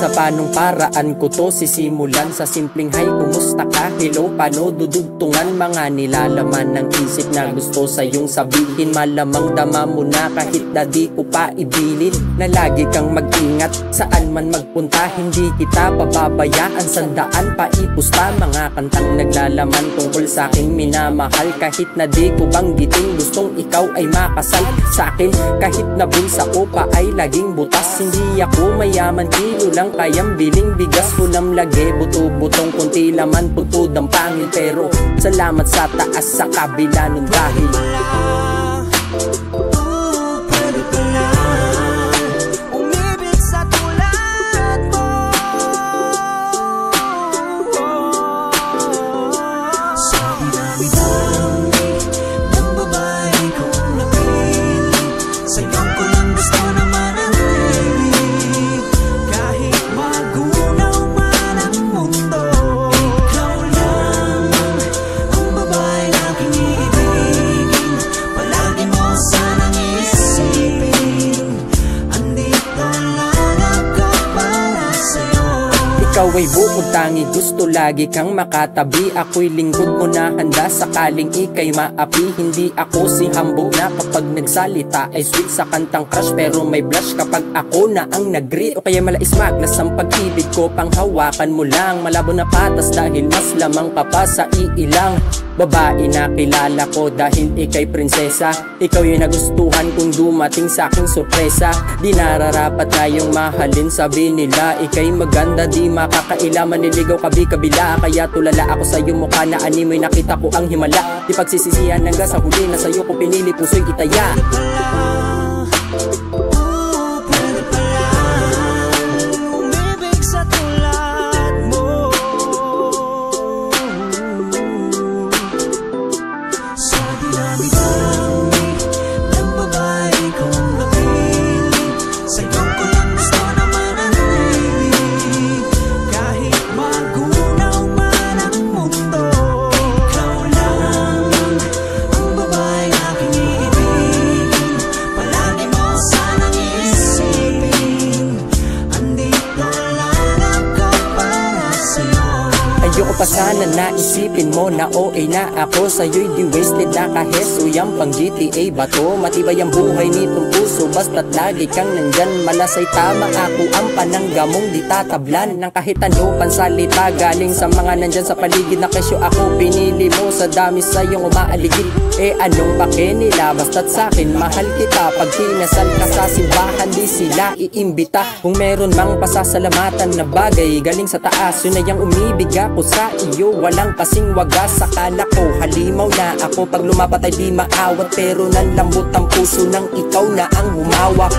sa panong paraan ko to sisimulan. Sa simpleng hi, kumusta ka? Hello, paano dudugtungan? Mga nilalaman ng isip na gusto sa iyong sabihin. Malamang dama mo na kahit na di ko pa ibilin, na lagi kang mag-ingat saan man magpunta. Hindi kita pababayaan, sandaan pa ipusta. Mga kantang naglalaman tungkol sa aking minamahal. Kahit na di ko banggitin, gustong ikaw ay makasal sa akin. Kahit na bulsa ko pa ay laging butas. Hindi ako mayaman, kilo lang kayang biling bigas. Punam lagi, buto-butong kunti laman, putod ang pangil. Pero salamat sa taas sa kabila nun dahil ikaw ay bukod tangi, gusto lagi kang makatabi. Ako'y lingkod mo na handa sakaling ika'y maapi. Hindi ako si hambog na kapag nagsalita ay sweet sa kantang crush, pero may blush kapag ako na ang nag-greet. O kaya malais maglas ang pag-ibig ko, panghawakan mo lang. Malabo na patas dahil mas lamang ka pa sa iilang babae na kilala ko. Dahil ika'y prinsesa, ikaw yung nagustuhan kung dumating sa aking sorpresa. Di nararapat na yung mahalin, sabi nila ika'y maganda, di makakaila. Maniligaw kabi-kabila, kaya tulala ako sa iyong mukha na animoy nakita ko ang himala. Di pagsisisihan hanggang sa huli na sa'yo ko pinili, puso'y itaya. Ayoko pa sana naisipin mo na OA na ako sa'yo'y di wasted na kaheso. Yang pang GTA ba to? Matibay ang buhay nitong puso, basta't lagi kang nandyan. Malasay tama ako ang panangga mong di tatablan ng kahit ano pansalita galing sa mga nandyan sa paligid. Na kesyo ako pinili mo sa dami sa'yong umaaligid. Eh anong pake nila, basta't sa'kin mahal kita. Pag kinasal ka sa simbahan di sila iimbita. Kung meron mang pasasalamatan na bagay galing sa taas, yun na yung umibig ako sa iyo, walang kasing wagas. Akala ko halimaw na ako, pag lumapat ay di maawat. Pero nalambot ang puso ng ikaw na ang humawak.